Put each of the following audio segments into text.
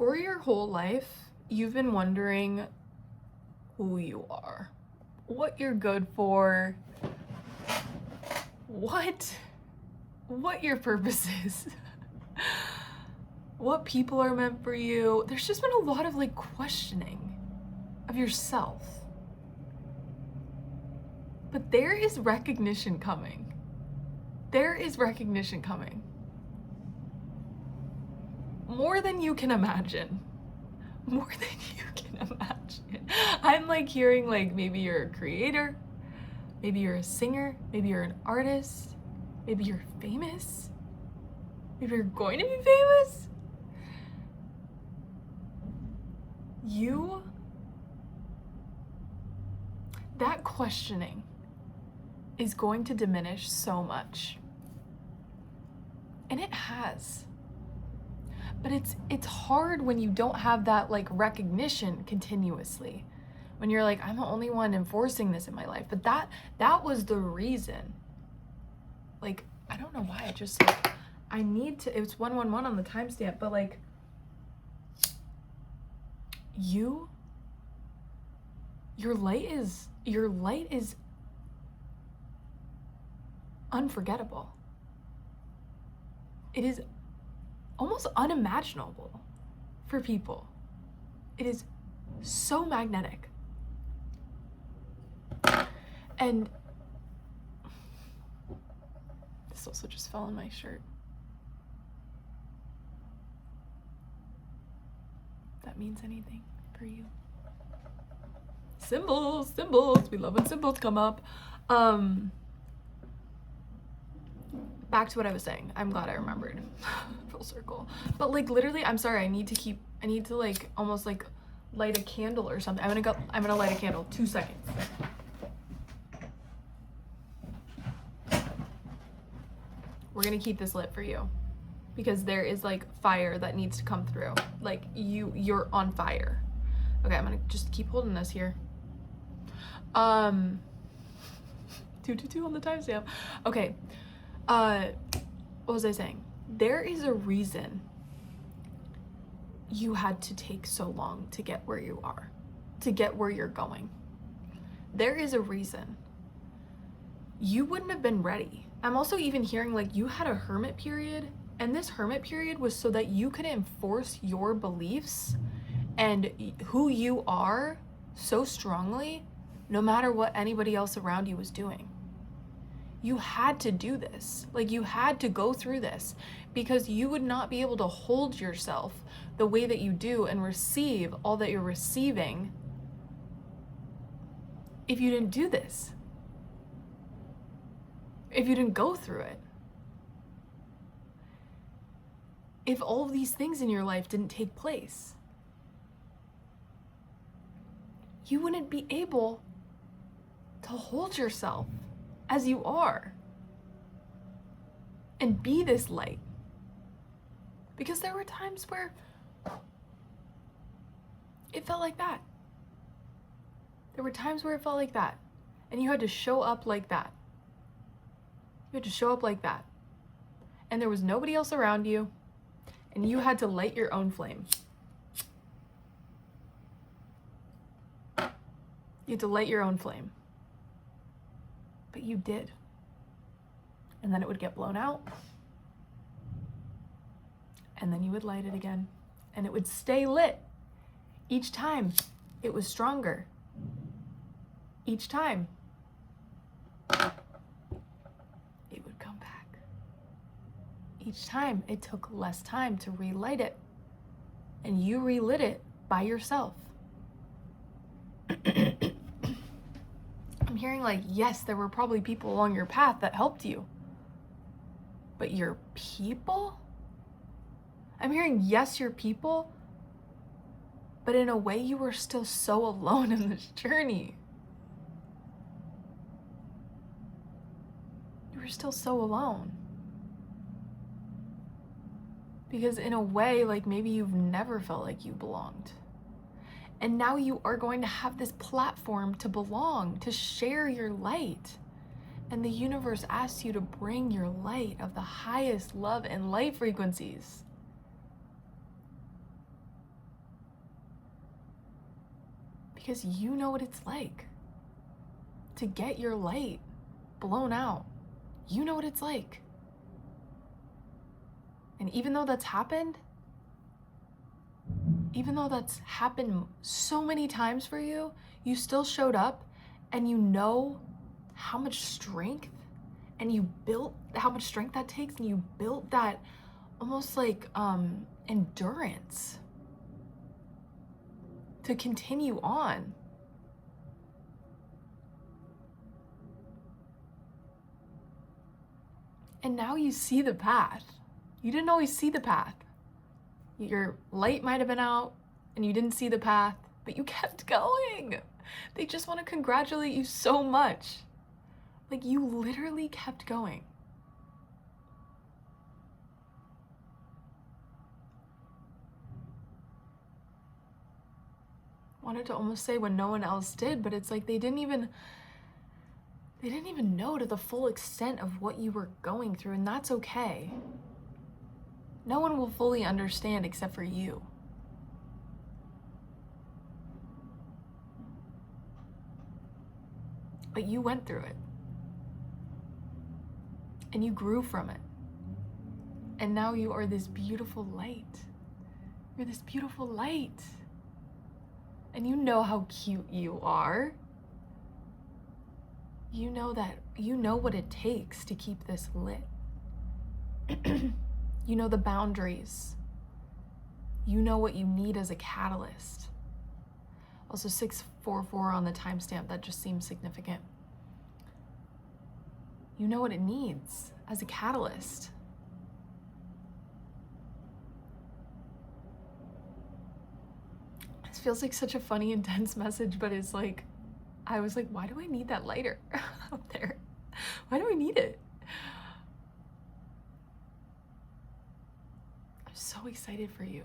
For your whole life, you've been wondering who you are, what you're good for, what your purpose is, what people are meant for you. There's just been a lot of like questioning of yourself. But there is recognition coming. There is recognition coming. More than you can imagine. More than you can imagine. I'm like hearing like maybe you're a creator, maybe you're a singer, maybe you're an artist, maybe you're famous, maybe you're going to be famous. That questioning is going to diminish so much. And it has. But it's hard when you don't have that like recognition continuously. When you're like, I'm the only one enforcing this in my life. But that was the reason. Like, I don't know why, I need to, it's 111 on the timestamp, but like, your light is unforgettable. It is almost unimaginable for people. It is so magnetic. And this also just fell on my shirt. If that means anything for you. Symbols. We love when symbols come up. Back to what I was saying. I'm glad I remembered. Full circle. But like literally, I'm sorry, I need to like almost like light a candle or something. I'm gonna light a candle. 2 seconds. We're gonna keep this lit for you because there is like fire that needs to come through. Like you're on fire. Okay, I'm gonna just keep holding this here. 222 on the timestamp. Okay. What was I saying? There is a reason you had to take so long to get where you are, to get where you're going. There is a reason. You wouldn't have been ready. I'm also even hearing like you had a hermit period, and this hermit period was so that you could enforce your beliefs and who you are so strongly, no matter what anybody else around you was doing. You had to do this. Like you had to go through this because you would not be able to hold yourself the way that you do and receive all that you're receiving if you didn't do this. If you didn't go through it. If all of these things in your life didn't take place. You wouldn't be able to hold yourself as you are and be this light. Because there were times where it felt like that. There were times where it felt like that. And you had to show up like that. You had to show up like that. And there was nobody else around you. And you had to light your own flame. You had to light your own flame. But you did. And then it would get blown out. And then you would light it again. And it would stay lit. Each time it was stronger. Each time it would come back. Each time it took less time to relight it. And you relit it by yourself. I'm hearing like, yes, there were probably people along your path that helped you. But your people? I'm hearing, yes, your people, but in a way you were still so alone in this journey. You were still so alone. Because in a way, like maybe you've never felt like you belonged. And now you are going to have this platform to belong, to share your light. And the universe asks you to bring your light of the highest love and light frequencies. because you know what it's like to get your light blown out. You know what it's like. And even though that's happened so many times for you, you still showed up, and you know how much strength that takes, and you built that almost like endurance to continue on. And now you see the path. You didn't always see the path. Your light might have been out and you didn't see the path, but you kept going. They just want to congratulate you so much. Like, you literally kept going. Wanted to almost say when no one else did, but it's like they didn't even know to the full extent of what you were going through, and that's okay. No one will fully understand except for you. But you went through it. And you grew from it. And now you are this beautiful light. You're this beautiful light. And you know how cute you are. You know what it takes to keep this lit. You know the boundaries. You know what you need as a catalyst. Also 644 on the timestamp, that just seems significant. You know what it needs as a catalyst. This feels like such a funny, intense message, but it's like, I was like, why do I need that lighter up there? Why do I need it? I'm so excited for you.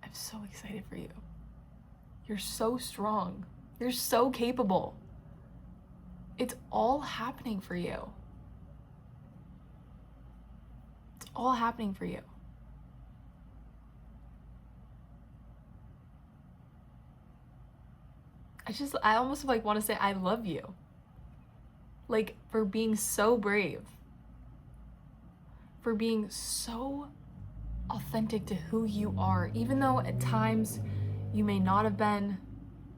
I'm so excited for you. You're so strong. You're so capable. It's all happening for you. It's all happening for you. I almost like want to say I love you. Like, for being so brave. For being so authentic to who you are. Even though at times you may not have been.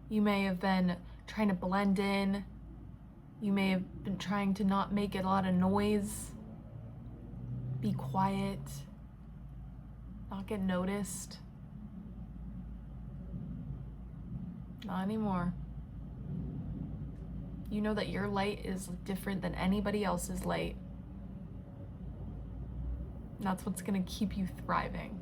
You may have been trying to blend in. You may have been trying to not make a lot of noise. Be quiet. Not get noticed. Not anymore. You know that your light is different than anybody else's light. And that's what's gonna keep you thriving.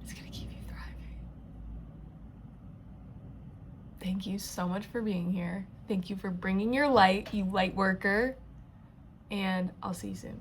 It's gonna keep you thriving. Thank you so much for being here. Thank you for bringing your light, you light worker. And I'll see you soon.